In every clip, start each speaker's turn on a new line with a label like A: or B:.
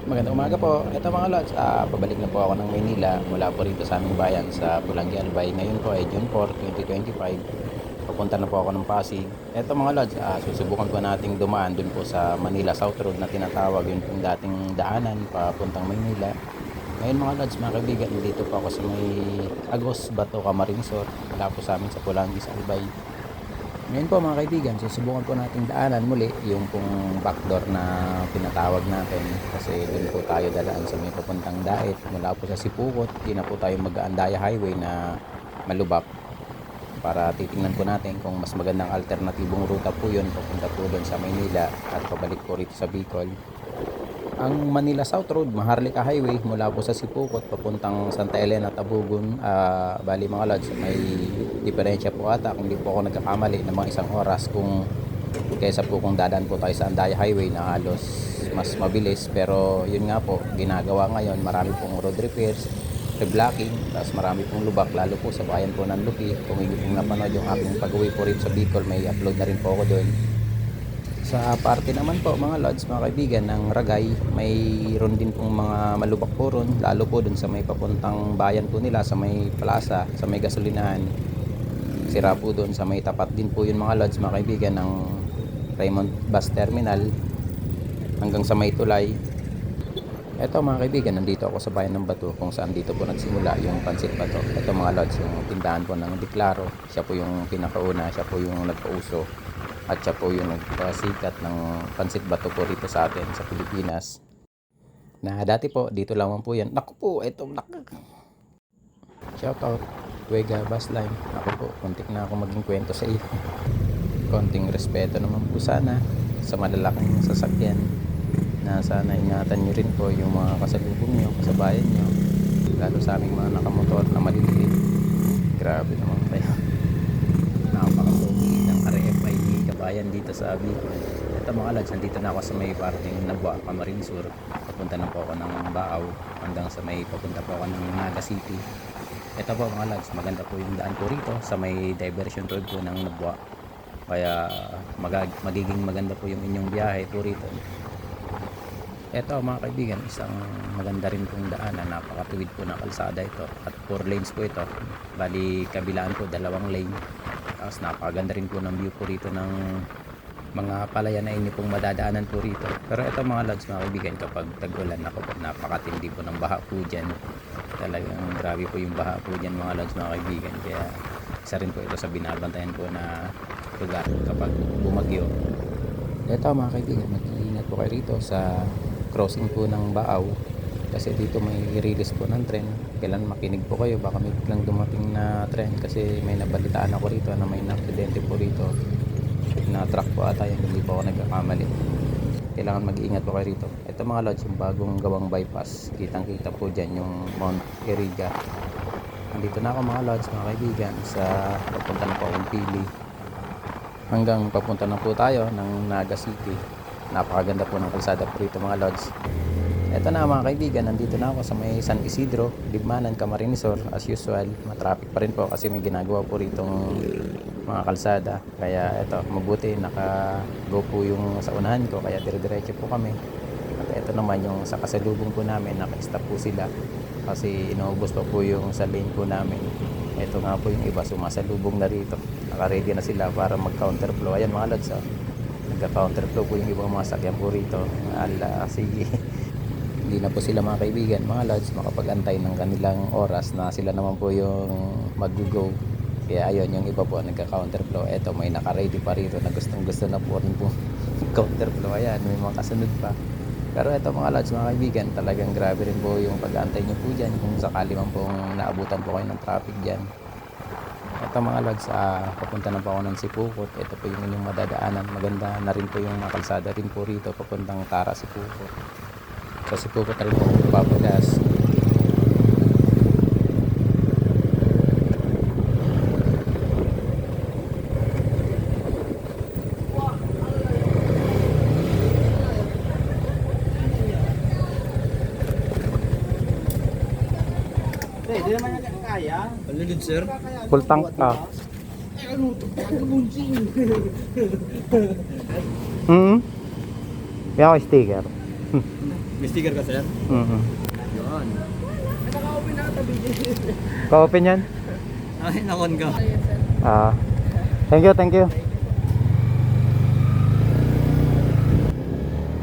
A: Magandang umaga po. Ito mga lods, pabalik na po ako ng Maynila mula po rito sa aming bayan sa Pulangi, Albay. Ngayon po ay June 4, 2025. Papunta na po ako ng Pasig. Ito mga lods, susubukan po nating dumaan dun po sa Manila South Road na tinatawag, yun pong dating daanan papuntang Maynila. Ngayon mga lods, mga kaibigan, dito po ako sa may Agos, Bato, Camarinesor. Wala po sa amin sa Pulangi, sa Albay. Ngayon po mga kaibigan, susubukan po nating daanan muli yung pong backdoor na pinatawag natin kasi doon po tayo dalaan sa may papuntang Daet mula po sa Sipukot. Di na po tayo mag-Andaya Highway na malubak para titingnan po natin kung mas magandang alternatibong ruta po yun papunta po doon sa Maynila at pabalik po rito sa Bicol. Ang Manila South Road, Maharlika Highway mula po sa Sipukot papuntang Santa Elena, Tabugon, bali mga lods, may diferensya po ata kung hindi po ako nagkakamali ng mga isang oras kung kaysa po kung dadaan po tayo sa Andaya Highway na halos mas mabilis. Pero yun nga po, ginagawa ngayon, marami pong road repairs, reblocking, tapos marami pong lubak lalo po sa bayan po ng Lupi. Kung hindi pong napanood yung aking pag-uwi po rito sa Bicol, may upload na rin po ako doon. Sa parte naman po mga lods, mga kaibigan, ng Ragay, mayroon din pong mga malubak po ron, lalo po dun sa may papuntang bayan po nila, sa may plaza, sa may gasolinahan. Sira po dun sa may tapat din po yun mga lods, mga kaibigan, ng Raymond Bus Terminal hanggang sa may tulay. Eto mga kaibigan, nandito ako sa bayan ng Bato kung saan dito po nagsimula yung Pansit Bato. Eto mga lods, yung tindahan po ng Diklaro, siya po yung pinakauna, siya po yung nagpauso. At siya po yung nagpasikat ng Pansit Bato po rito sa atin sa Pilipinas. Na dati po, dito lamang po yan. Naku po, eto, shout out, Wega Bus Line. Naku po, kontik na ako maging kwento sa iyo. Konting respeto naman po sana sa malalaking sasakyan. Na sana ingatan nyo rin po yung mga kasalubong nyo, kasabayan nyo. Lalo sa aming mga nakamotor na maliliit. Grabe naman kayo. Napakapogi ng RFID kabayan dito sa Bicol. Ito mga lods, nandito na ako sa may parting Nabua, Camarinesor. Papunta na po ako ng Baaw hanggang sa may papunta po ako ng Naga City. Ito po mga lods, maganda po yung daan po rito sa may diversion road po ng Nabua. Kaya magiging maganda po yung inyong biyahe po rito. Ito mga kaibigan, isang maganda rin pong daan na napakatuwid po na kalsada ito at 4 lanes po ito. Bali kabilaan po 2 lane. Tapos napakaganda rin po ng view po rito ng mga palayan na inyo pong madadaanan po rito. Pero ito mga lods, mga kaibigan, kapag tag-ulan, ako po, napakatindi po ng baha po dyan. Talagang grabe po yung baha po dyan mga lods, mga kaibigan. Kaya isa rin po ito sa binabantayan po na lugar kapag bumagyo. Ito mga kaibigan, mag-iingat po kayo rito sa crossing po ng Baaw kasi dito may release po ng tren. Kailan makinig po kayo, baka may biglang dumating na tren kasi may nabalitaan ako rito na may aksidente po rito na truck po ata yung hindi po ako nagkakamali. Kailangan mag-iingat po kayo rito. Ito mga lods, yung bagong gawang bypass, kitang kita po dyan yung Mount Iriga. Nandito na ako mga lods, mga kaibigan, sa papunta na po akong Pili hanggang papunta na po tayo ng Naga City. Napakaganda po ng kalsada po rito mga lods. Eto na mga kaibigan, nandito na ako sa may San Isidro, Libmanan, Camarinesor. As usual, matraffic pa rin po kasi may ginagawa po ritong mga kalsada. Kaya eto, mabuti naka-go po yung sa unahan ko, kaya dire-diretso po kami. At eto naman yung sa kasalubong po namin, naka-stop po sila kasi inuubos pa po yung sa lane po namin. Eto nga po yung iba, sumasalubong na rito. Naka-ready na sila para mag-counterflow. Ayan mga lods, nagka-counterflow po yung ibang mga sakyan po rito. Ala, sige. Hindi na po sila mga kaibigan, mga lods, makapag-antay ng kanilang oras na sila naman po yung mag-go. Kaya ayun, yung iba po nagka-counterflow. Eto, may naka-ready pa rito na gustong gusto na po rin po counterflow. Ayan, may mga kasunod pa. Pero eto mga lods, mga kaibigan, talagang grabe rin po yung pag-antay nyo po dyan kung sakali man pong naabutan po kayo ng traffic dyan. Ito mga lods, papunta na po ako ng Sipukot. Ito po yung inyong madadaanan. Maganda na rin po yung kalsada rin po rito papuntang Tara, Sipukot. Sa Sipukot na rin po papagas.
B: Hindi naman natin kaya.
C: Paligid sir.
A: Full tank ka. Kaya ako sticker.
B: May sticker ka, sir?
A: Mhm.
B: Yun.
A: Ka-open yan?
B: Ay, nakon ka.
A: Ah. Thank you, thank you.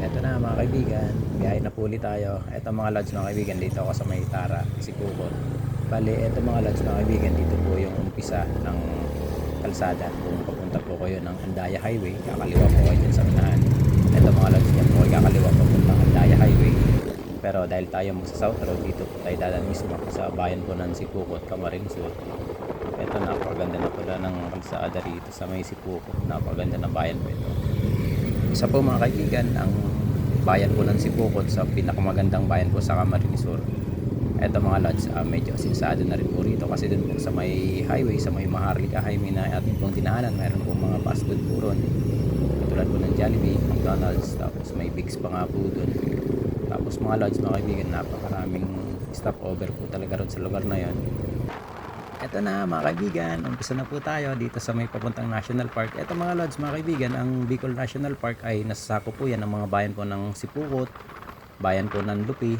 A: Eto na mga kaibigan, biyahe na po ulit tayo. Eto mga lods mga kaibigan, dito ako sa may Tara, Sipukot. Bali, eto mga lods mga kaibigan, dito po yung umpisa ng kalsada. Kung papunta po kayo ng Andaya Highway, kakaliwa po kayo dyan sa unahan. Eto mga lods, dyan po kayo kakaliwa papunta ng Andaya Highway. Pero dahil tayo magsa South Road, dito po tayo dadan mismo sa bayan po ng Sipukot, Camarines Sur. Ito, napakaganda na pala ng kalsada rito sa may Sipukot. Napakaganda na bayan po ito. Isa po mga kaibigan, ang bayan po ng Sipukot sa pinakamagandang bayan po sa Camarines Sur. Ito mga lods, medyo asinsado na rin po rito kasi dun po sa may highway, sa may Maharlika Highway na ating pong dinaanan, mayroon po mga fast food po ron. Katulad po ng Jollibee, McDonald's, tapos may Bigs pa nga po dun. Tapos mga lods mga kaibigan, napakaraming stopover po talaga ron sa lugar na yon. Eto na mga kaibigan, umpisa na po tayo dito sa may papuntang National Park. Eto mga lods mga kaibigan, ang Bicol National Park ay nasasako po yan ng mga bayan po ng Sipukot, bayan po ng Lupi,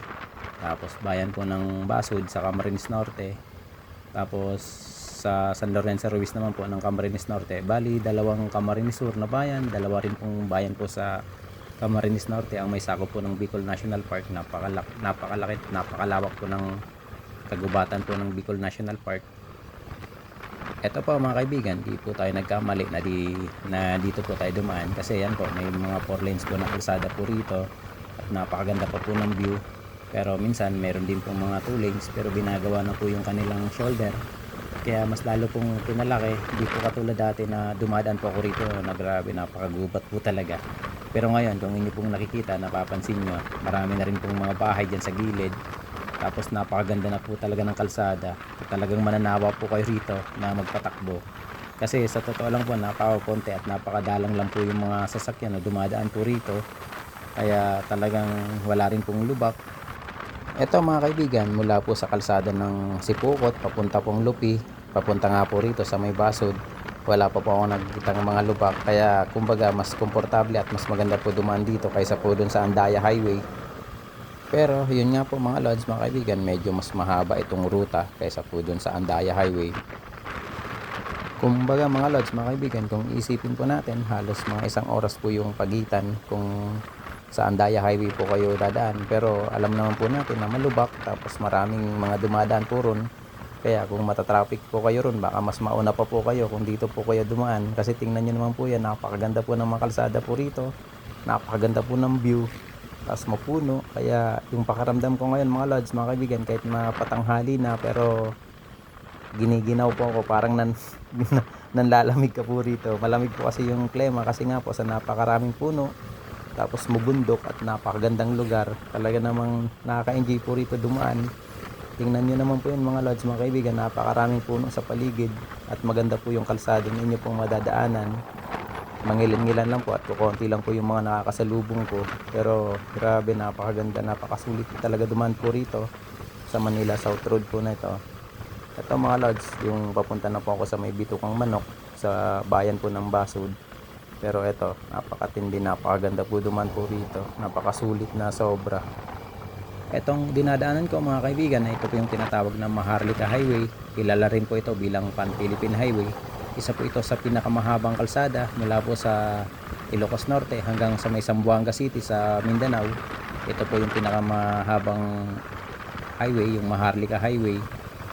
A: tapos bayan po ng Basud sa Camarines Norte, tapos sa San Lorenzo Ruiz naman po ng Camarines Norte. Bali, dalawang Camarines Sur na bayan, dalawa rin pong bayan po sa Camarines Norte ang may sakop po ng Bicol National Park. Napakalaki, napakalawak po ng kagubatan po ng Bicol National Park. Ito po mga kaibigan, di po tayo nagkamali na dito po tayo dumaan kasi yan po, may mga 4 lanes po na kalsada po rito at napakaganda pa po ng view. Pero minsan meron din pong mga 2 lanes pero binagawa na po yung kanilang shoulder. Kaya mas lalo pong pinalaki, di po katulad dati na dumadaan po ako rito na grabe, napakagubat po talaga. Pero ngayon, kung inyo pong nakikita, napapansin nyo, marami na rin pong mga bahay dyan sa gilid. Tapos napakaganda na po talaga ng kalsada. Talagang mananawa po kayo rito na magpatakbo. Kasi sa totoo lang po, napakakonti at napakadalang lang po yung mga sasakyan na dumadaan po rito. Kaya talagang wala rin pong lubak. Ito mga kaibigan, mula po sa kalsada ng Sipukot, papunta pong Lupi, papunta nga po rito sa may Basud. Wala pa po ako nakikita ng mga lubak. Kaya kumbaga mas komportable at mas maganda po dumaan dito kaysa po dun sa Andaya Highway. Pero yun nga po mga lods mga kaibigan, medyo mas mahaba itong ruta kaysa po dun sa Andaya Highway. Kumbaga mga lods mga kaibigan, kung isipin po natin, halos mga 1 oras po yung pagitan kung sa Andaya Highway po kayo dadaan. Pero alam naman po natin na malubak, tapos maraming mga dumadaan po ron. Kaya kung matatraffic po kayo ron, baka mas mauna pa po kayo kung dito po kayo dumaan. Kasi tingnan nyo naman po yan, napakaganda po ng mga kalsada po rito, napakaganda po ng view, tapos mapuno. Kaya yung pakaramdam ko ngayon mga lods mga kaibigan, kahit mapatanghali na, pero giniginaw po ako, parang nanlalamig ka po rito. Malamig po kasi yung klima kasi nga po sa napakaraming puno, tapos mabundok at napakagandang lugar. Talaga namang nakaka-enjoy po rito dumaan. Tingnan nyo naman po yun mga lods mga kaibigan, napakaraming puno sa paligid at maganda po yung kalsada ninyo pong madadaanan. Mangilan-ngilan lang po at kukunti lang po yung mga nakakasalubong ko. Pero grabe, napakaganda, napakasulit talaga dumaan po rito sa Manila South Road po na ito. Ito mga lods, yung papunta na po ako sa may Bitukang Manok sa bayan po ng Basud. Pero ito, napakatindi, napakaganda po dumaan po rito, napakasulit na sobra. Etong dinadaanan ko mga kaibigan, na ito po yung tinatawag na Maharlika Highway. Kilala rin po ito bilang Pan-Philippine Highway. Isa po ito sa pinakamahabang kalsada mula po sa Ilocos Norte hanggang sa may Zamboanga City sa Mindanao. Ito po yung pinakamahabang highway, yung Maharlika Highway.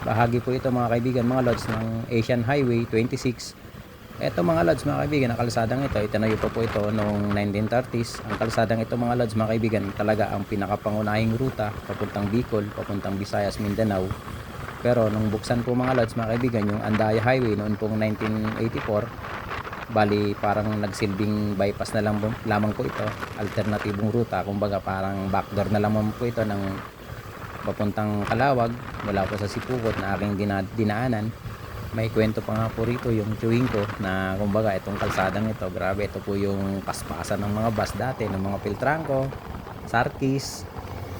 A: Bahagi po ito mga kaibigan mga lods ng Asian Highway 26. Ito mga lods mga kaibigan, ang kalsadang ito, itinayo pa po ito noong 1930s. Ang kalsadang ito mga lods mga kaibigan, talaga ang pinakapangunahing ruta papuntang Bicol, papuntang Visayas, Mindanao. Pero nung buksan po mga lods mga kaibigan, yung Andaya Highway noon pong 1984, bali parang nagsilbing bypass na lamang po ito, alternatibong ruta. Kumbaga parang backdoor na lamang po ito ng papuntang Calawag mula po sa Sipukot na aking dinaanan. May kwento pa nga po rito yung chewing ko na kumbaga itong kalsadang ito, grabe, ito po yung paspasan ng mga bus dati, ng mga Piltrangco, Sarkis,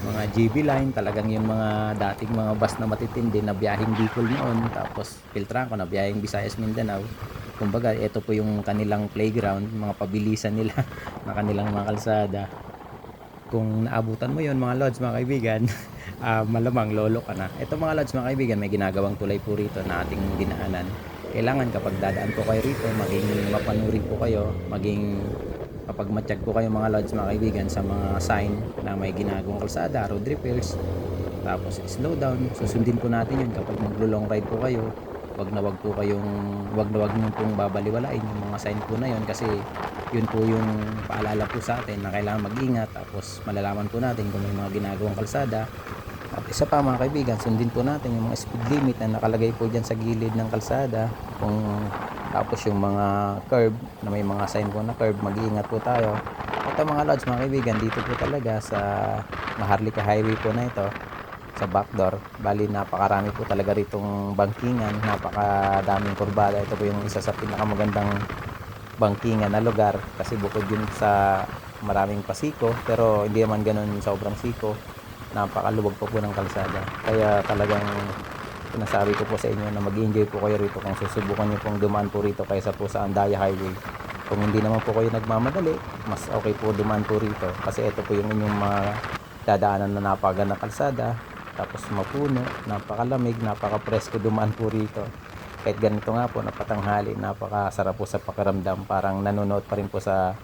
A: mga GB Line, talagang yung mga dating mga bus na matitindi na biyaheng Bicol noon, tapos Piltrangco na biyaheng Visayas, Mindanao. Kumbaga ito po yung kanilang playground, mga pabilisan nila na kanilang mga kalsada. kung naabutan mo yon mga lods mga kaibigan, malamang lolo ka na. Ito mga lods mga kaibigan, may ginagawang tulay po rito na ating dinaanan. Kailangan kapag dadaan po kayo rito, maging mapanuri po kayo, maging kapag matiyag po kayo mga lods mga kaibigan sa mga sign na may ginagawang kalsada, road repairs, tapos slow down, susundin po natin yun kapag maglo-long ride po kayo. Wag na wag niyo pong babaliwalain yung mga sign po na yun, kasi yun po yung paalala po sa atin na kailangan mag-ingat. Tapos malalaman po natin kung may mga ginagawang kalsada. At isa pa mga kaibigan, sundin po natin yung mga speed limit na nakalagay po dyan sa gilid ng kalsada. Tapos yung mga curb na may mga sign po na curb, mag-iingat po tayo. Ito mga lods mga kaibigan, dito po talaga sa Maharlika Highway po na ito, sa backdoor, bali napakarami po talaga ritong bangkingan, napakadaming kurbada. Ito po yung isa sa pinakamagandang bangkingan na lugar, kasi bukod yun sa maraming pasiko, pero hindi naman ganun sobrang siko, napakaluwag po ng kalsada. Kaya talagang sinasabi ko po sa inyo na mag-enjoy po kayo rito kung susubukan nyo pong dumaan po rito kaysa po sa Andaya Highway. Kung hindi naman po kayo nagmamadali, mas okay po dumaan po rito, kasi ito po yung inyong mga dadaanan na napakagandang kalsada, tapos mapuno, napakalamig, napaka-presko dumaan po rito. Kahit ganito nga po, napatanghali, napakasarap po sa pakiramdam, parang nanonood pa rin po sa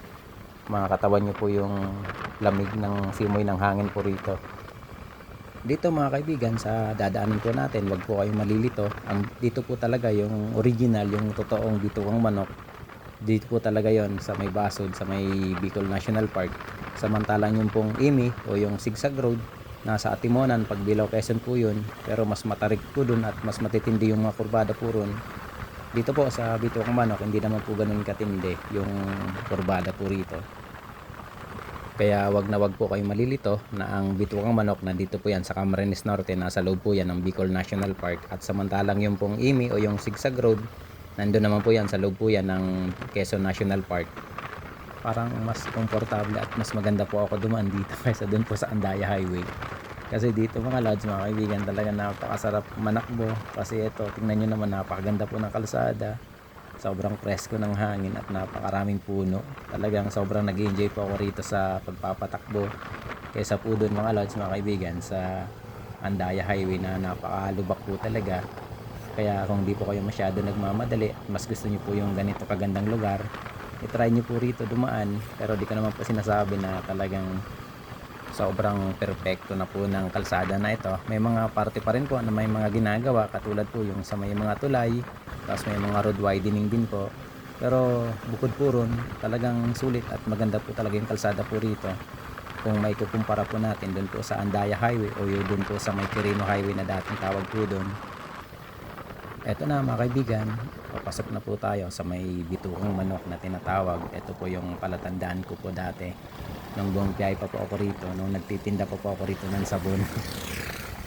A: mga katawan nyo po yung lamig ng simoy ng hangin po rito. Dito mga kaibigan, sa dadaanin po natin, wag po kayong malilito. Dito po talaga yung original, yung totoong bituang manok. Dito po talaga yon sa may Basod, sa may Bicol National Park. Samantalang yung pong IMI o yung Zigzag Road, nasa Atimonan, Pagbilao, Quezon po yun, pero mas matarik po dun at mas matitindi yung mga kurbada po ron. Dito po sa Bituang Manok, hindi naman po ganun katindi yung kurbada po rito. Kaya wag na wag po kayong malilito na ang Bituang Manok, nandito po yan sa Camarines Norte, nasa loob po yan ng Bicol National Park. At samantalang yung pong IMI o yung Zigzag Road, nandun naman po yan sa loob po yan ng Quezon National Park. Parang mas komportable at mas maganda po ako dumaan dito kaysa dun po sa Andaya Highway. Kasi dito mga lods mga kaibigan, talaga napakasarap manakbo. Kasi ito, tingnan nyo naman, napakaganda po ng kalsada, sobrang presko ng hangin at napakaraming puno. Talagang sobrang nag-enjoy po ako rito sa pagpapatakbo kaysa po dun mga lods mga kaibigan sa Andaya Highway na napakalubak po talaga. Kaya kung di po kayo masyado nagmamadali at mas gusto nyo po yung ganito kagandang lugar, i-try nyo po rito dumaan. Pero di ko naman po sinasabi na talagang sobrang perfecto na po ng kalsada na ito. May mga parte pa rin po na may mga ginagawa, katulad po yung sa may mga tulay, tapos may mga road widening din po. Pero bukod po ron, talagang sulit at maganda po talaga yung kalsada po rito. Kung may kukumpara po natin dun po sa Andaya Highway o yung dun po sa may Quirino Highway na dating tawag po dun. Eto na mga kaibigan, papasok na po tayo sa may Bituang Manok na tinatawag. Ito po yung palatandaan ko po dati nung buong biyahe pa po ako rito, nung nagtitinda pa po ako rito ng sabon.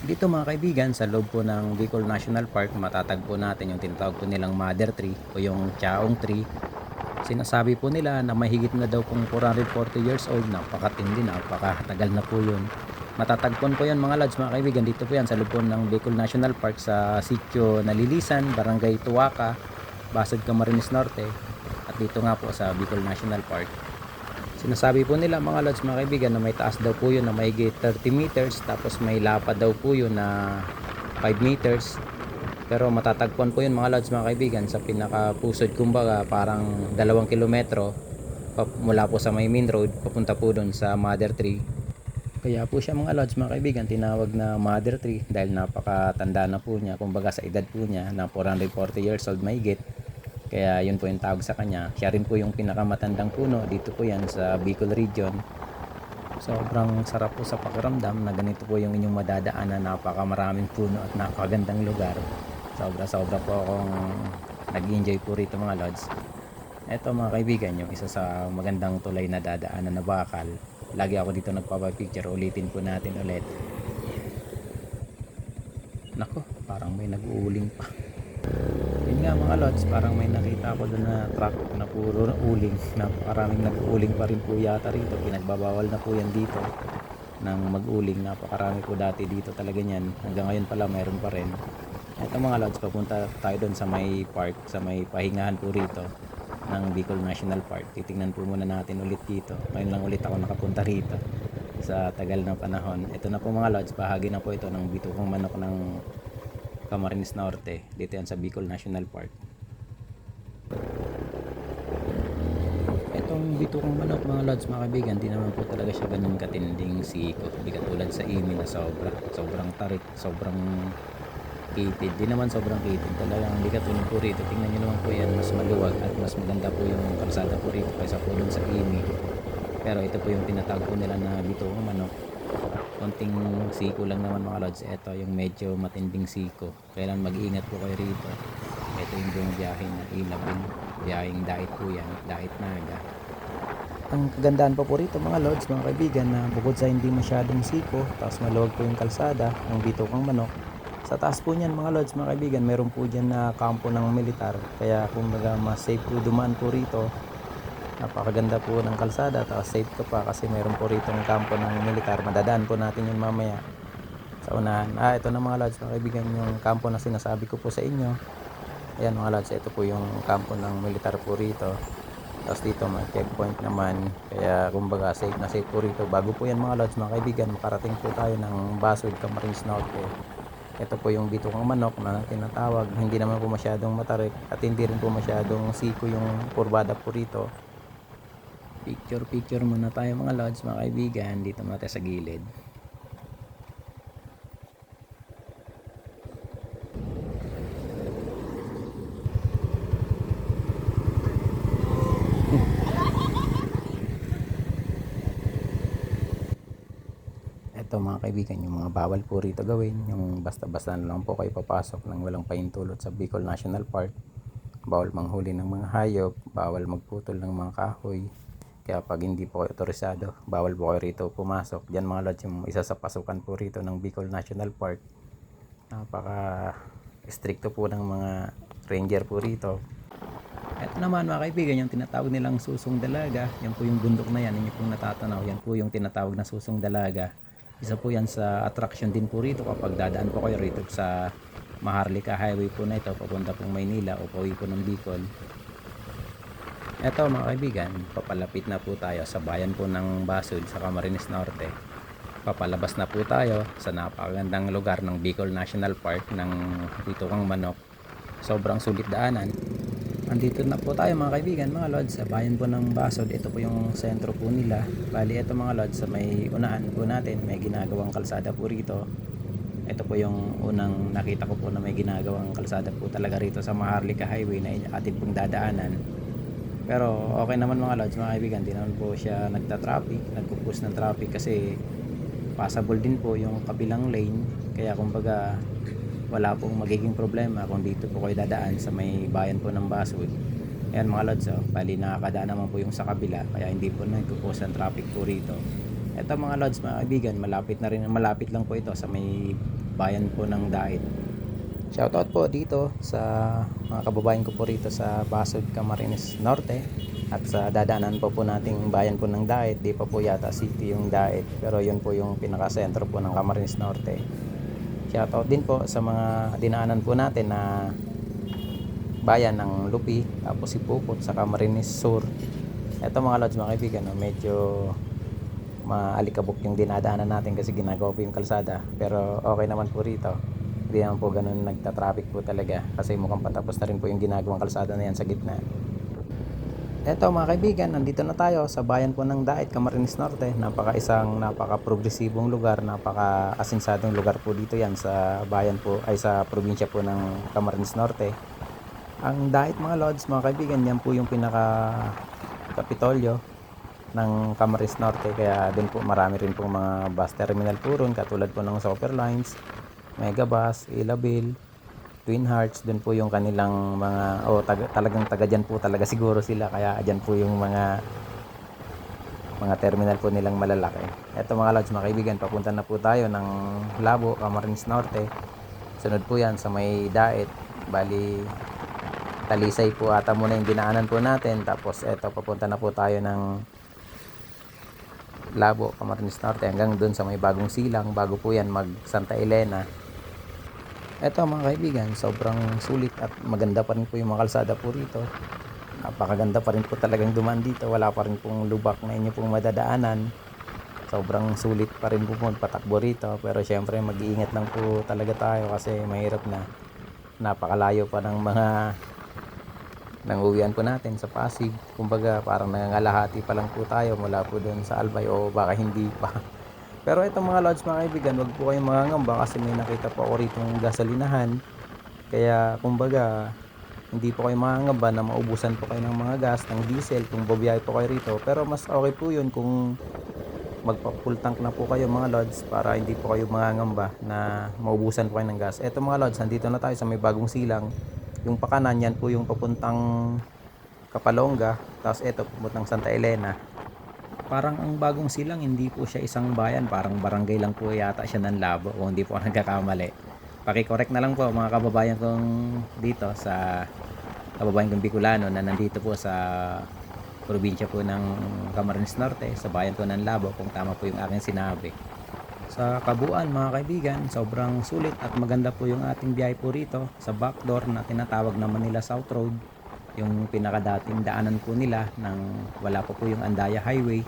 A: Dito mga kaibigan, sa loob po ng Bicol National Park, matatagpo natin yung tinatawag po nilang mother tree o yung chaong tree. Sinasabi po nila na mahigit na daw pong 440 years old, napakatindi, napakatagal na po yun. Matatagpon po yan mga lods mga kaibigan, dito po yan sa loob ng Bicol National Park, sa sitio Nalilisan, Barangay Tuwaka, Basod, Camarines Norte, at dito nga po sa Bicol National Park. Sinasabi po nila mga lods mga kaibigan na may taas daw po yun na mahigit 30 meters, tapos may lapad daw po yun na 5 meters. Pero matatagpon po yun mga lods mga kaibigan sa pinakapusod, kumbaga parang 2 kilometro mula po sa may main road papunta po doon sa mother tree. Kaya po siya mga lods mga kaibigan tinawag na mother tree dahil napakatanda na po niya, kumbaga sa edad po niya na 440 years old mahigit. Kaya yun po yung tawag sa kanya. Siya rin po yung pinakamatandang puno dito po yan sa Bicol region. Sobrang sarap po sa pakiramdam na ganito po yung inyong madadaanan, napakamaraming puno at napakagandang lugar. Sobra po akong nag-enjoy po rito mga lods. Eto mga kaibigan, yung isa sa magandang tulay na dadaanan na bakal. Lagi ako dito nagpapapicture, ulitin po natin ulit. Nako, parang may nag-uuling pa. Yun nga mga lods, parang may nakita ako doon na truck na puro uling. Napakaraming nag-uuling pa rin po yata rito. Pinagbabawal na po yan dito ng mag-uling. Napakarami po dati dito talaga yan. Hanggang ngayon pala mayroon pa rin. Ito mga lods, papunta tayo doon sa may park, sa may pahingahan po rito ng Bicol National Park. Titingnan po muna natin ulit dito. Ngayon lang ulit ako nakapunta rito. sa tagal ng panahon. Ito na po mga lods, bahagi na po ito ng bitukang manok ng Camarines Norte. Dito yan sa Bicol National Park. Itong bitukang manok mga lods, mga kaibigan, di naman po talaga siya ganun katinding siko. Di katulad sa imi na sobrang tarik, sobrang kitid. Di naman sobrang kitid. Talagang di katulad po rito. Tingnan nyo naman po yan, mas maluwag at mas maganda po yung kalsada po rito kaysa po dun sa imi. Pero ito po yung tinatawag po nila na bitukang manok. Konting siko lang naman mga lods. Ito yung medyo matinding siko. Kailan mag-iingat po kayo rito. Ito yung buong biyahe na ilabing. Biyaheng dait po yan. Dait naga. Ang kagandahan pa po rito mga lods, mga kaibigan, na bukod sa hindi masyadong siko, tapos maluwag po yung kalsada, ang bitukang manok. Sa taas po niyan mga lods, mga kaibigan, meron po dyan na kampo ng militar. Kaya kumbaga mas safe po dumaan po rito. Napakaganda po ng kalsada, tapos safe ka pa kasi meron po rito ng kampo ng militar. Madadaan po natin yun mamaya sa unahan. Ito na mga lods, mga kaibigan, yung kampo na sinasabi ko po sa inyo. Ayan mga lods, ito po yung kampo ng militar po rito. Tapos dito may checkpoint naman, kaya kumbaga safe na safe po rito. Bago po yan mga lods, mga kaibigan, makarating po tayo ng Basud, Camarines Norte. Ito po yung bitukang manok na tinatawag. Hindi naman po masyadong matarik at hindi rin po masyadong siko yung kurbada po rito. Picture muna tayo mga lods, mga kaibigan. Dito muna tayo sa gilid. Ito mga kaibigan, yung mga bawal po rito gawin, yung basta-basta na lang po kayo papasok nang walang pahintulot sa Bicol National Park. Bawal manghuli ng mga hayop, bawal magputol ng mga kahoy. Kaya pag hindi po kayo otorisado, bawal po kayo rito pumasok. Diyan mga lods, yung isa sa pasukan po rito ng Bicol National Park. Napaka stricto po ng mga ranger po rito. Ito naman mga kaibigan, yung tinatawag nilang susong dalaga. Yan po yung bundok na yan, inyo pong natatanaw. Yan po yung tinatawag na susong dalaga. Isa po yan sa attraction din po rito kapag dadaan po kayo rito sa Maharlika Highway po na ito papunta pong Maynila o pauwi po ng Bicol. Eto mga kaibigan, papalapit na po tayo sa bayan po ng Basud sa Camarines Norte. Papalabas na po tayo sa napakagandang lugar ng Bicol National Park ng bitukang manok. Sobrang sulit daanan. Andito na po tayo mga kaibigan, mga lods, sa bayan po ng Basud. Ito po yung sentro po nila. Bali ito mga lods, sa may unahan po natin may ginagawang kalsada po rito. Ito po yung unang nakita ko po na may ginagawang kalsada po talaga rito sa Maharlika Highway na atin pong dadaanan. Pero okay naman mga lods, mga kaibigan, di naman po siya nagpo-push ng traffic kasi passable din po yung kabilang lane. Kaya kumbaga wala pong magiging problema kung dito po kayo dadaan sa may bayan po ng Basud. Ayan mga lods, bali nakakadaan naman po yung sa kabila, kaya hindi po nagpo-push ng traffic po rito. Ito mga lods, mga kaibigan, malapit lang po ito sa may bayan po ng Dait. Shoutout po dito sa mga kababayan ko po rito sa Basud, Camarines Norte. At sa dadaanan po nating bayan po ng Dait, di pa po yata city yung Dait, pero yun po yung pinaka-sentro po ng Camarines Norte. Shoutout din po sa mga dinaanan po natin na bayan ng Lupi, tapos Sipuput sa Camarines Sur. Ito mga lods, mga kaibigan, medyo maalikabok yung dinadaanan natin kasi ginagawa po yung kalsada, pero okay naman po rito. Hindi naman po ganun nagta-traffic po talaga kasi mukhang patapos na rin po yung ginagawang kalsada na yan sa gitna. Eto mga kaibigan, nandito na tayo sa bayan po ng Dait, Camarines Norte. Napaka-progresibong lugar, napaka-asensadong lugar po dito yan sa bayan po, ay sa probinsya po ng Camarines Norte. Ang Dait mga lods, mga kaibigan, yan po yung pinaka-kapitolyo ng Camarines Norte. Kaya din po marami rin po mga bus terminal po ron, katulad po ng Super Lines, Megabus, Ilabil, Twin Hearts. Doon po yung kanilang mga talagang taga dyan po talaga siguro sila, kaya dyan po yung mga terminal po nilang malalaki. Eto mga lods, mga kaibigan, papunta na po tayo ng Labo, Camarines Norte. Sunod po yan sa may Dait, bali Talisay po ata muna yung dinaanan po natin. Tapos eto, papunta na po tayo ng Labo, Camarines Norte hanggang dun sa may Bagong Silang, bago po yan mag Santa Elena. Eto mga kaibigan, sobrang sulit at maganda pa rin po yung mga kalsada po rito. Napakaganda pa rin po talagang dumaan dito. Wala pa rin pong lubak na inyo pong madadaanan. sobrang sulit pa rin po patakbo rito, pero syempre mag-iingat lang po talaga tayo kasi mahirap na, napakalayo pa ng mga nanguwian po natin sa Pasig. Kumbaga parang nangangalahati pa lang po tayo mula po doon sa Albay, o baka hindi pa. Pero itong mga lods mga kaibigan, wag po kayong mangangamba kasi may nakita po ako rito ng gasolinahan. Kaya kumbaga hindi po kayo mangangamba na maubusan po kayo ng mga gas, ng diesel kung babiyahe po kayo rito. Pero mas okay po yun kung magpa full tank na po kayo mga lods, para hindi po kayo mangangamba na maubusan po kayo ng gas. Eto mga lods, nandito na tayo sa may bagong silang. Yung pakanan yan po yung papuntang Kapalonga, tapos eto papuntang Santa Elena. Parang ang bagong silang, hindi po siya isang bayan, parang barangay lang po yata siya ng Labo, kung hindi po ako nagkakamali. Paki-correct na lang po mga kababayan kong dito, sa kababayan kong Bicolano na nandito po sa probinsya po ng Camarines Norte, sa bayan po ng Labo, kung tama po yung aking sinabi. Sa kabuuan mga kaibigan, sobrang sulit at maganda po yung ating biyahe po rito sa backdoor na tinatawag na Manila South Road, yung pinakadating daanan po nila nang wala pa po yung Andaya Highway.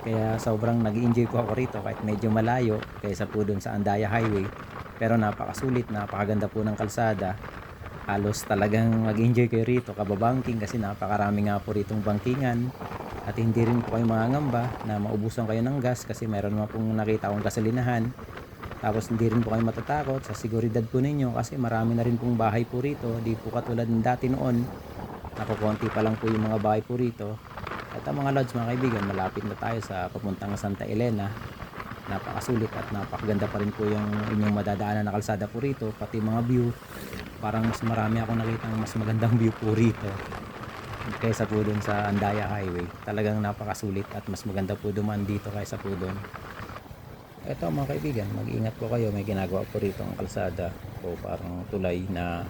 A: Kaya sobrang nag-enjoy po ako rito kahit medyo malayo kaysa po dun sa Andaya Highway, pero napakasulit, napakaganda po ng kalsada. Halos talagang mag-enjoy kayo rito kababangking kasi napakarami nga po ritong bangkingan, at hindi rin po kayo mangangamba na maubusan kayo ng gas kasi meron naman pong nakita akong gasolinahan. Tapos hindi rin po kayo matatakot sa seguridad po ninyo kasi marami na rin pong bahay po rito, di po katulad ng dati noon, nakukonti pa lang po yung mga bahay po rito. At ang mga lods mga kaibigan, malapit na tayo sa papuntang Santa Elena. Napakasulit at napakaganda pa rin po yung inyong madadaanan na kalsada po rito, pati mga view. Parang mas marami ako nakita mas magandang view po rito kaysa po dun sa Andaya Highway. Talagang napakasulit at mas maganda po dumaan dito kaysa po dun. Eto mga kaibigan, mag-ingat po kayo, may ginagawa po rito ang kalsada o parang tulay na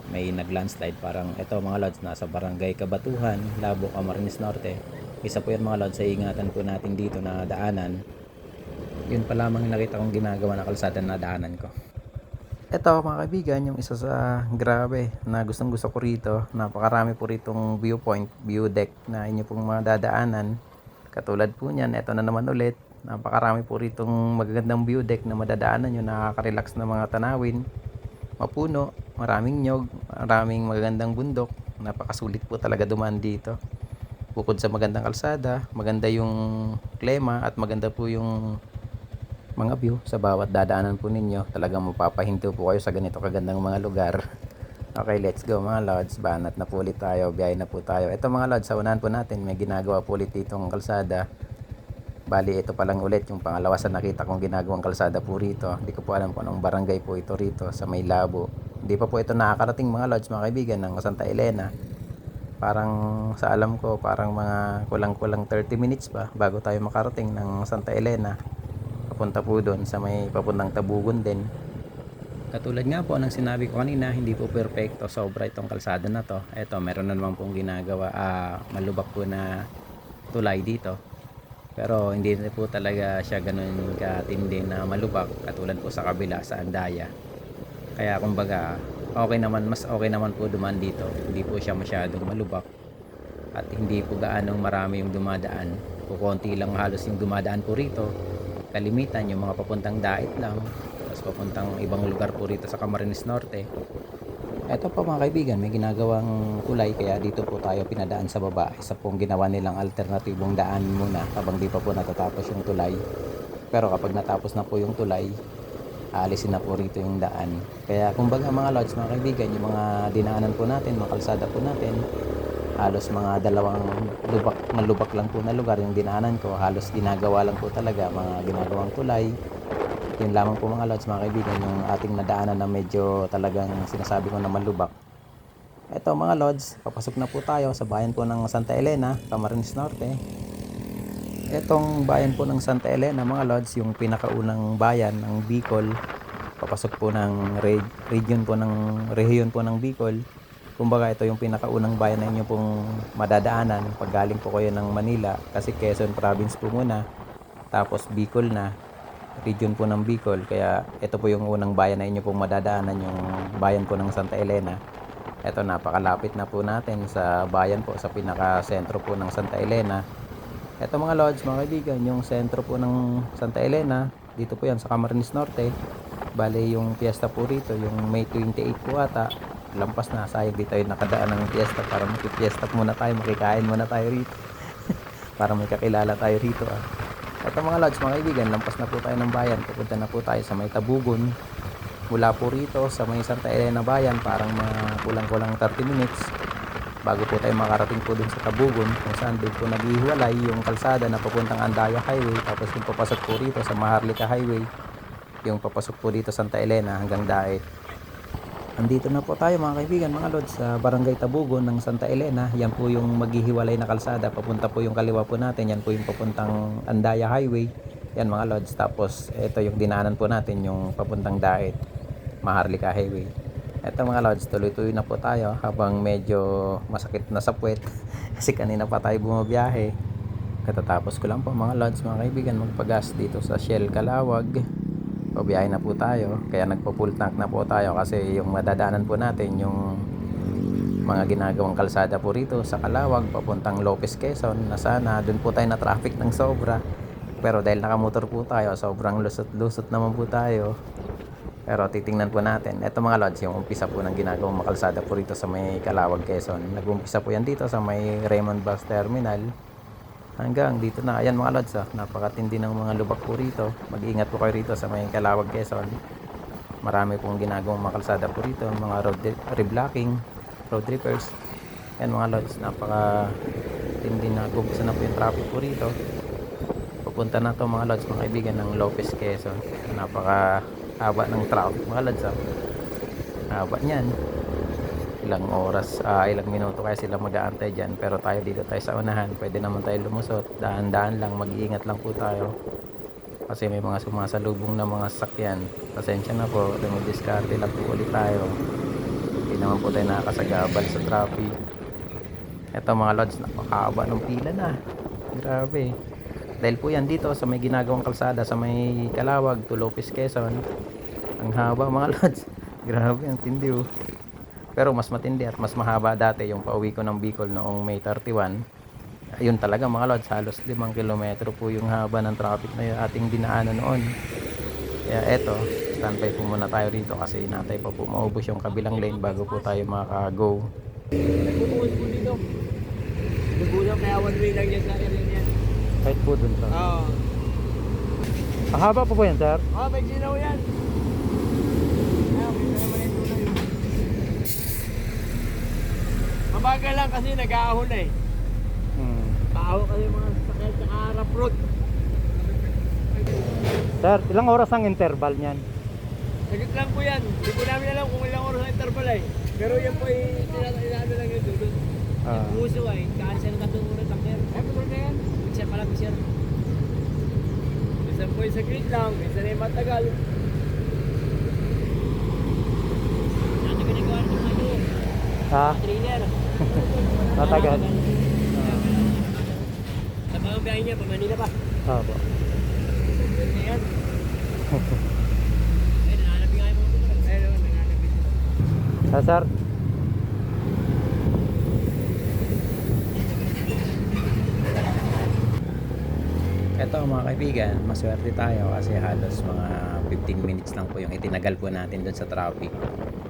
A: may nag-landslide. Parang eto mga lods, nasa barangay Kabatuhan, Labo, Camarines Norte. Isa po yan mga lods sa ingatan po natin dito na daanan. Yun pa lamang nakita kong ginagawa na kalsada na daanan ko. Eto mga kaibigan, yung isa sa grabe na gustong gusto ko rito, napakarami po ritong viewpoint, view deck na inyo pong mga dadaanan. Katulad po niyan, eto na naman ulit, napakarami po ritong magagandang view deck na madadaanan nyo, nakaka-relax na mga tanawin, mapuno, maraming nyog, maraming magagandang bundok. Napakasulit po talaga dumaan dito. Bukod sa magandang kalsada, maganda yung klima at maganda po yung mga view sa bawat dadaanan po ninyo. Talagang mapapahinto po kayo sa ganito kagandang mga lugar. Okay, let's go mga lods, banat na po ulit tayo, biyahe na po tayo. Ito mga lods, sa unahan po natin may ginagawa po ulit itong kalsada. Bali ito pa lang ulit yung pangalawa sa nakita kong ginagawang kalsada po rito. Hindi ko po alam kung anong barangay po ito rito sa may Labo. Hindi pa po ito nakakarating mga lods mga kaibigan ng Santa Elena. Parang sa alam ko parang mga kulang-kulang 30 minutes pa bago tayo makarating ng Santa Elena. Papunta po doon sa may papuntang Tabugon din. Katulad nga po ng sinabi ko kanina, hindi po perfecto, sobra itong kalsada na to. Eto, meron na naman pong ginagawa, malubak po na tulay dito. Pero hindi na po talaga siya ganun katindi na malubak katulad po sa kabila sa Andaya. Kaya kumbaga, okay naman, mas okay naman po dumaan dito. Hindi po siya masyadong malubak at hindi po gaanong marami yung dumadaan. Kukunti lang halos yung dumadaan po rito. Kalimitan yung mga papuntang Dait lang, tapos papuntang ibang lugar po rito sa Camarines Norte. Eto po mga kaibigan, may ginagawang tulay kaya dito po tayo pinadaan sa baba. Isa pong ginawa nilang alternatibong daan muna habang di pa po natatapos yung tulay. Pero kapag natapos na po yung tulay, aalisin na po rito yung daan. Kaya kumbaga mga lods, mga kaibigan, yung mga dinaanan po natin, mga kalsada po natin, halos mga dalawang lubak lang po na lugar yung dinaanan ko. Halos ginagawa lang po talaga, mga ginagawang tulay. Yun lamang po mga lods mga kaibigan, yung ating nadaanan na medyo talagang sinasabi ko na malubak. Eto mga lods, papasok na po tayo sa bayan po ng Santa Elena, Camarines Norte. Etong bayan po ng Santa Elena mga lods, yung pinakaunang bayan ng Bicol. Papasok po ng rehiyon po ng Bicol. Kumbaga ito yung pinakaunang bayan na inyo pong madadaanan pag galing po kayo ng Manila, kasi Quezon province po muna, tapos Bicol na, region po ng Bicol. Kaya ito po yung unang bayan na inyo pong madadaanan, yung bayan po ng Santa Elena. Ito, napakalapit na po natin sa bayan po, sa pinaka sentro po ng Santa Elena. Eto mga lods, mga kaibigan, yung sentro po ng Santa Elena, dito po yan sa Camarines Norte. Bale yung piyesta po rito, yung May 28 po ata, lampas na, sayang di tayo nakadaan ng piyesta para makipiesta muna tayo, makikain muna tayo rito. Para may kakilala tayo rito ah. Eto mga lods, mga kaibigan, lampas na po tayo ng bayan, pupunta na po tayo sa May Tabugon. Mula po rito sa May Santa Elena bayan, parang kulang-kulang 30 minutes bago po tayo makarating po dun sa Tabugon, kung saan doon po naghihiwalay yung kalsada na papuntang Andaya Highway, tapos yung papasok po rito sa Maharlika Highway, yung papasok po dito Santa Elena hanggang Daet. Andito na po tayo mga kaibigan, mga lods, sa Barangay Tabugon ng Santa Elena. Yan po yung maghihiwalay na kalsada, papunta po yung kaliwa po natin, yan po yung papuntang Andaya Highway, yan mga lods. Tapos ito yung dinaanan po natin, yung papuntang Daet, Maharlika Highway. Eto mga lods, tuloy-tuloy na po tayo habang medyo masakit na sa puwet kasi kanina pa tayo bumabiyahe. Katatapos ko lang po mga lods, mga kaibigan, magpagas dito sa Shell Calawag. Pabiyahe na po tayo, kaya nagpo-full tank na po tayo kasi yung madadaanan po natin yung mga ginagawang kalsada po rito sa Calawag papuntang Lopez, Quezon, na sana dun po tayo na traffic ng sobra. Pero dahil nakamotor po tayo, sobrang lusot-lusot naman po tayo. Pero titingnan po natin. Ito mga lods, yung umpisa po ng ginagawang makalsada po rito sa may Calawag, Quezon. Nag-umpisa po yan dito sa may Raymond Bus Terminal. Hanggang dito na. Ayan mga lods, napakatindi ng mga lubak po rito. Mag-iingat po kayo rito sa may Calawag, Quezon. Marami pong ginagawang makalsada po rito. Mga road reblocking, road repairs. Ayan mga lods, napakatindi na. Umpisa na po yung traffic po rito. Pupunta na to mga lods, mga kaibigan, ng Lopez, Quezon. Haba ng traffic mga lods, haba niyan, ilang oras, ilang minuto kaya sila mag-aantay dyan, pero tayo dito tayo sa unahan, pwede naman tayo lumusot, daan-daan lang, mag-iingat lang po tayo kasi may mga sumasalubong na mga sasakyan. Pasensya na po, dumidiskarte lang po ulit tayo, hindi naman po tayo nakakasagabal sa traffic. Eto mga lods, napakahaba ng pila na, grabe. Dahil po yan dito sa may ginagawang kalsada sa may Calawag to Lopez, Quezon. Ang haba mga lods. Grabe, ang tindi oh. Pero mas matindi at mas mahaba dati yung pauwi ko ng Bicol noong May 31. Ayun talaga mga lods, halos 5 kilometro po yung haba ng traffic na yung ating dinaanan noon. Kaya eto, standby po muna tayo rito kasi inatay pa po maubos yung kabilang lane bago po tayo maka-go.
B: Nagbubuhos po dito. Nagbubuhos kaya one way lang yan sa area niyan.
A: Kahit po dun sa...
B: Oo.
A: Mahaba po po yan, sir?
B: Oo, may ginaw yan. Ayaw, kita naman yung tulay. Mabagal lang kasi nag-aahon na eh. Paahon kasi mga sasakyan sa harap road.
A: Sir, ilang oras ang interval niyan?
B: Sagit lang po yan. Hindi po namin alam kung ilang oras ang interval eh. Pero yan po ay inaano lang yun doon. Yung puso ay cancel ka doon ulit ang sir. Ay, patuloy na yan. Minsan pala po sir. Minsan po yung saglit lang. Minsan ay matagal. Ano ginagawa ng mga ito?
A: Ha?
B: Trainer.
A: Matagal.
B: Sa mga biyahe niya, pa Manila pa.
A: Opo.
B: Ayan. Ay, nananapin nga yung mga ito. Ayun, nananapin sila.
A: Sir? Eto mga kaibigan, maswerte tayo kasi halos mga 15 minutes lang po yung itinagal po natin doon sa traffic.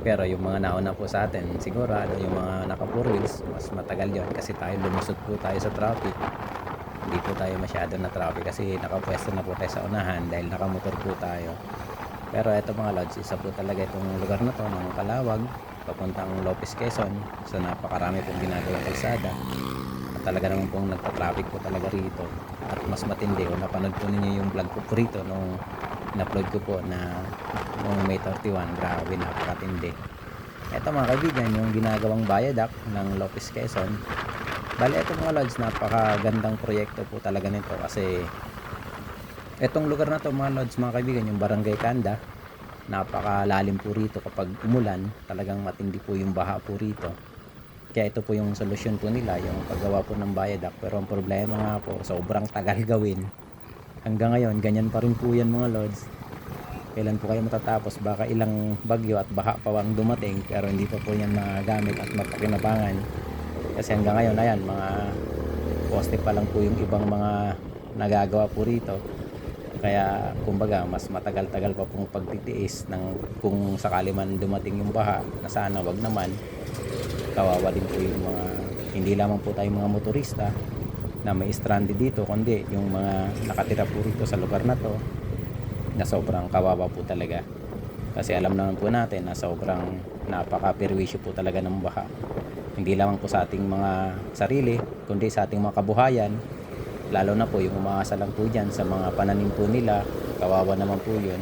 A: Pero yung mga nauna po sa atin, siguro yung mga naka 4 wheels, mas matagal yon kasi tayo lumusot po tayo sa traffic. Hindi po tayo masyado na traffic kasi nakapwesto na po tayo sa unahan dahil nakamotor po tayo. Pero eto mga lods, isa po talaga itong lugar na to ng Calawag, papuntang Lopez, Quezon. So napakarami pong ginagawang kalsada. Talaga naman pong nagpa-traffic po talaga rito at mas matindi o napanood po ninyo yung vlog ko po rito nung in-upload ko po na nung May 31. Grabe, napakatindi. Ito mga kaibigan, yung ginagawang viaduct ng Lopez, Quezon. Bali ito mga lods, napakagandang proyekto po talaga nito kasi itong lugar na to mga lods, mga kaibigan, yung Barangay Kanda, napakalalim po rito kapag umulan, talagang matindi po yung baha po rito. Kaya ito po yung solusyon po nila, yung paggawa po ng viaduct. Pero ang problema nga po, sobrang tagal gawin. Hanggang ngayon, ganyan pa rin po yan mga lods. Kailan po kayo matatapos? Baka ilang bagyo at baha pa ang dumating, pero hindi pa po yan magamit at mapakinabangan. Kasi hanggang ngayon, ayan, mga poste pa lang po yung ibang mga nagagawa po rito. Kaya kumbaga mas matagal-tagal pa pong pagtitiis ng kung sakali man dumating yung baha, na sana wag naman. Kawawa din po yung mga, hindi lamang po tayong mga motorista na may stranded dito, kundi yung mga nakatira po rito sa lugar na to, na sobrang kawawa po talaga. Kasi alam naman po natin na sobrang napaka-perwisyo po talaga ng baha. Hindi lamang po sa ating mga sarili, kundi sa ating mga kabuhayan. Lalo na po yung umaasa lang po dyan sa mga pananim po nila. Kawawa naman po yun.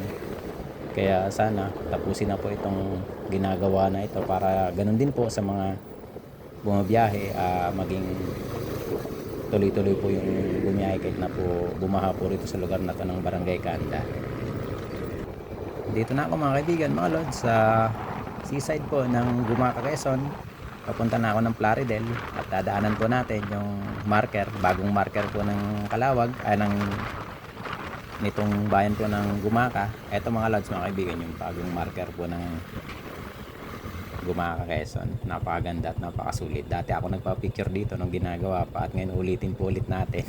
A: Kaya sana tapusin na po itong ginagawa na ito para ganun din po sa mga bumabiyahe, maging tuloy-tuloy po yung bumiyahe kahit na po bumaha po rito sa lugar na to ng Barangay Kanda. Dito na ako mga kaibigan, mga lods, sa seaside po ng Gumaca, Quezon. Papunta na ako ng Plaridel at dadaanan po natin yung marker, bagong marker po ng Calawag, nitong bayan po ng Gumaca. Eto mga lods, mga kaibigan, yung bagong marker po ng Gumaca, Quezon. Napakaganda at napakasulit. Dati ako nagpa-picture dito nung ginagawa pa, at ngayon ulitin po ulit natin.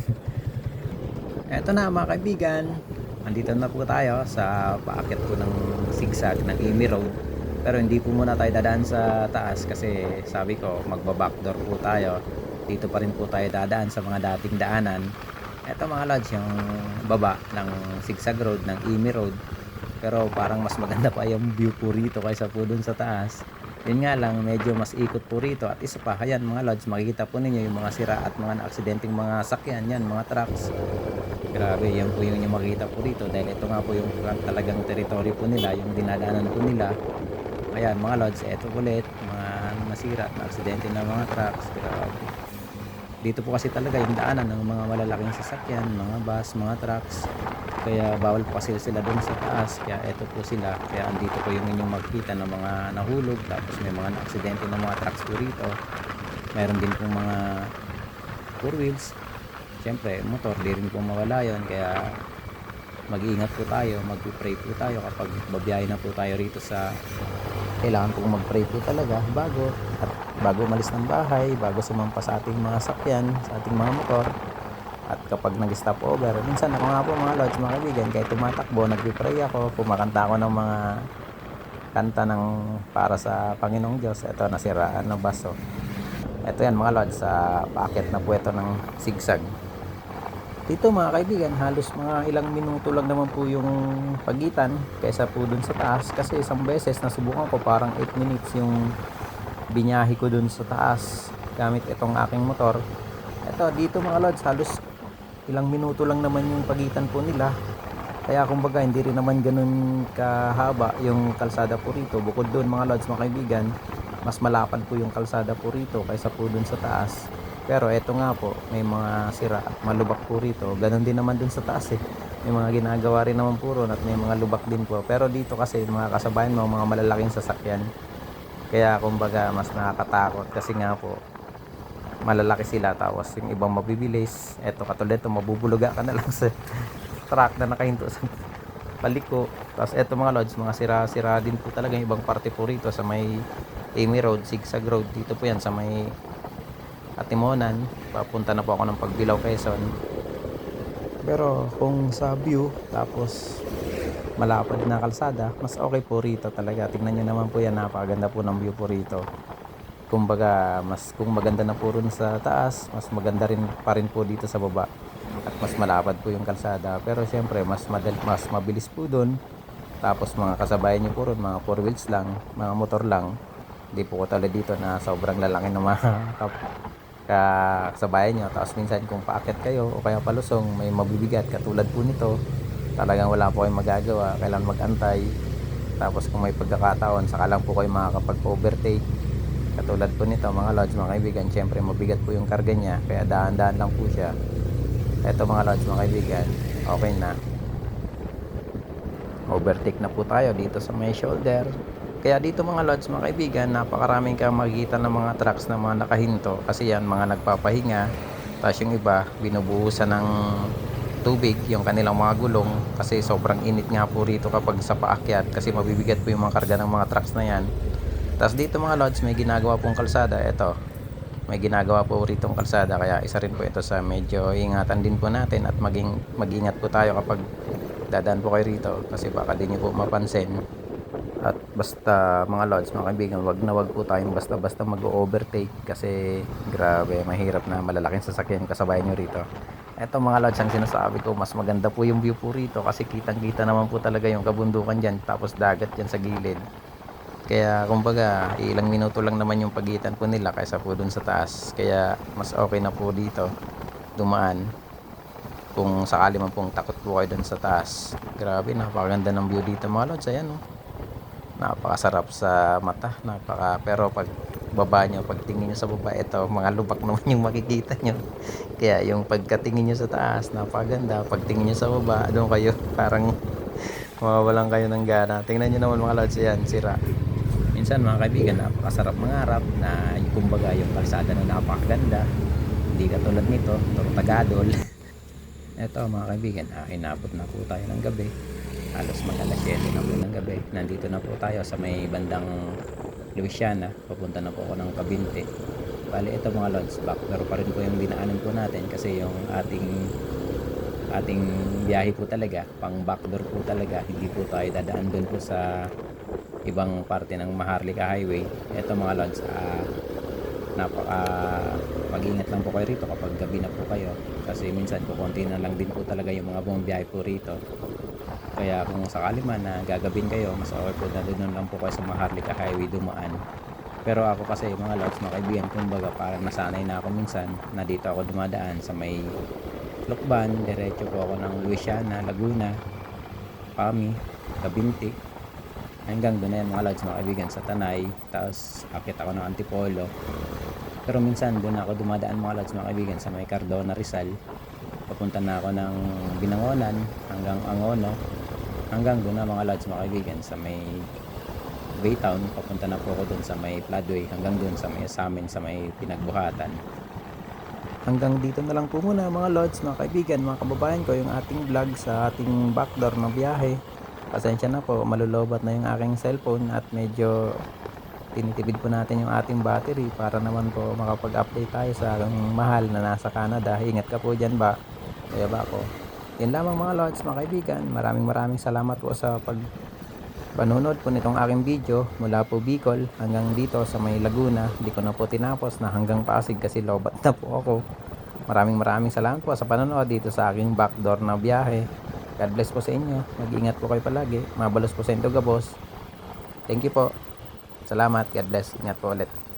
A: Eto na mga kaibigan, andito na po tayo sa paakyat po ng zigzag ng Amy Road. Pero hindi po muna tayo dadaan sa taas kasi sabi ko magba-backdoor po tayo. Dito pa rin po tayo dadaan sa mga dating daanan. Ito mga lods, yung baba ng zigzag road ng Amy Road. Pero parang mas maganda pa yung view po rito kaysa po dun sa taas. Yun nga lang, medyo mas ikot po rito. At isa pa, ayan mga lods, makikita po ninyo yung mga sira at mga na-aksidenteng mga sakyan. Yan, mga trucks. Grabe, yan po yung makikita po rito. Dahil ito nga po yung talagang teritoryo po nila, yung dinadaanan po nila. Ayan mga lods, eto ulit mga nasira at aksidente ng mga trucks. Grabe. Dito po kasi talaga yung daanan ng mga malalaking sasakyan, mga bus, mga trucks. Kaya bawal po kasi sila doon sa taas. Kaya eto po sila. Kaya andito po yung inyong makikita ng mga nahulog. Tapos may mga aksidente ng mga trucks po rito. Meron din pong mga 4 wheels. Siyempre motor, di rin po mawala yun. Kaya mag-iingat po tayo, mag-pray po tayo kapag babiyahe na po tayo rito sa, kailangan pong mag-pray po talaga bago umalis ng bahay, bago sumampa sa ating mga sakyan, sa ating mga motor. At kapag nag-stop over, minsan ako nga po mga lods, mga kaibigan, kahit tumatakbo, nag-pray ako, kumakanta ako ng mga kanta ng para sa Panginoong Diyos. Ito, nasiraan ng baso. Ito yan mga lods, sa paakyat na po ito ng zigzag. Dito mga kaibigan, halos mga ilang minuto lang naman po yung pagitan kaysa po dun sa taas. Kasi isang beses nasubukan ko, parang 8 minutes yung binyahe ko dun sa taas gamit itong aking motor. Ito dito mga lods, halos ilang minuto lang naman yung pagitan po nila. Kaya kumbaga hindi rin naman ganun kahaba yung kalsada po rito. Bukod dun mga lods, mga kaibigan, mas malapad po yung kalsada po rito kaysa po dun sa taas. Pero eto nga po, may mga sira at malubak po rito. Ganon din naman dun sa taas eh. May mga ginagawa rin naman po ron at may mga lubak din po. Pero dito kasi mga kasabayan mo, mga malalaking sasakyan. Kaya kumbaga mas nakakatakot kasi nga po malalaki sila, tapos yung ibang mabibilis. Eto katulad ito, mabubuluga ka na lang sa truck na nakahinto sa paliko. Tapos eto mga lods, mga sira-sira din po talaga yung ibang parte po rito sa may Amy Road, Zigzag Road. Dito po yan sa may Atimonan. Papunta na po ako ng Pagbilao, Quezon. Pero kung sa view tapos malapad na kalsada, mas okay po rito talaga. Tingnan nyo naman po yan, napakaganda po ng view po rito. Kumbaga kung maganda na po rin sa taas, mas maganda rin pa rin po dito sa baba. At mas malapad po yung kalsada. Pero syempre mas mabilis po dun. Tapos mga kasabayan nyo po rin, mga 4 wheels lang, mga motor lang. Hindi po ko talaga dito na sobrang lalaki ng mga kasabayan nyo. Tapos minsan kung paakyat kayo o kaya palusong, may mabibigat katulad po nito, talagang wala po kayong magagawa, kailangan mag-antay. Tapos kung may pagkakataon, saka lang po kayo makakapag-overtake. Katulad po nito mga lods, mga kaibigan, syempre mabigat po yung karga niya, kaya dahan-dahan lang po siya. Eto mga lods, mga kaibigan, okay na. Overtake na po tayo dito sa may shoulder. Kaya dito mga lods, mga kaibigan, napakaraming kang makikita ng mga trucks na mga nakahinto. Kasi yan, mga nagpapahinga. Tapos yung iba, binubuhusan ng tubig yung kanilang mga gulong. Kasi sobrang init nga po rito kapag sa paakyat. Kasi mabibigat po yung mga karga ng mga trucks na yan. Tapos dito mga lods, may ginagawa pong kalsada. Ito, may ginagawa po ritong kalsada, kaya isa rin po ito sa medyo ingatan din po natin at mag-ingat po tayo kapag dadaan po kayo rito, kasi baka din nyo po mapansin. At basta mga lods, mga kaibigan, wag po tayong basta-basta mag-overtake, kasi grabe, mahirap na malalaking sasakyan kasabay nyo rito. Eto mga lods, ang sinasabi ko, mas maganda po yung view po rito kasi kitang-kita naman po talaga yung kabundukan dyan, tapos dagat dyan sa gilid. Kaya kumbaga, ilang minuto lang naman yung pagitan po nila kaysa po dun sa taas. Kaya mas okay na po dito dumaan kung sakali man pong takot po kayo dun sa taas. Grabe, napakaganda ng view dito mga lods. Ayan, oh. Napakasarap sa mata. Pero pag baba nyo, pag tingin nyo sa baba, ito, mga lubak naman yung makikita nyo. Kaya yung pagkatingin nyo sa taas, napakaganda. Pag tingin nyo sa baba, doon kayo, parang mawawalan kayo ng gana. Tingnan nyo naman mga lods, ayan, sira. Minsan mga kaibigan, napakasarap mangarap na kumbaga yung kalsada na napakaganda. Hindi katulad nito, Tortagadol. Eto mga kaibigan, inabot na po tayo ng gabi. Halos mag-alas 7 na po ng gabi. Nandito na po tayo sa may bandang Luisiana. Papunta na po ako ng Kabinte. Bali ito mga lods, backdoor pa rin po yung dinaanan po natin, kasi yung ating biyahe po talaga, pang backdoor po talaga. Hindi po tayo dadaan dun po sa ibang parte ng Maharlika Highway. Ito mga lods, mag-ingat lang po kayo rito kapag gabi na po kayo, kasi minsan kukunti na lang din po talaga yung mga bumabiyahe po rito. Kaya kung sakali man na gagabin kayo, mas okay po na doon lang po kayo sa Maharlika Highway dumaan. Pero ako kasi mga lods, mga kaibigan, kumbaga parang nasanay na ako minsan na dito ako dumadaan sa may Lukban, diretso po ako ng Luisiana, Laguna, Pami, Kabinti, hanggang doon na yan mga lods, mga kaibigan, sa Tanay. Tapos akit ako ng Antipolo. Pero minsan doon ako dumadaan mga lods, mga kaibigan, sa may Cardona, Rizal. Papunta na ako ng Binangonan hanggang Angono, hanggang doon na mga lods, mga kaibigan, sa may Baytown. Papunta na po ako doon sa may Floodway, hanggang doon sa amin sa may Pinagbuhatan. Hanggang dito na lang po muna mga lods, mga kaibigan, mga kababayan ko, yung ating vlog sa ating backdoor na biyahe. Pasensya na po, malulobat na yung aking cellphone at medyo tinitipid po natin yung ating battery para naman po makapag-update tayo sa aking mahal na nasa Canada. Ingat ka po dyan ba? Kaya ba po? Yan lamang mga lods, mga kaibigan. Maraming salamat po sa panonood po nitong aking video mula po Bicol hanggang dito sa may Laguna. Hindi ko na po tinapos na hanggang Pasig kasi lobat na po ako. Maraming salamat po sa panonood dito sa aking backdoor na biyahe. God bless po sa inyo. Mag-ingat po kayo palagi. Mabalos po sa inyo, Gabos. Thank you po. Salamat. God bless. Ingat po ulit.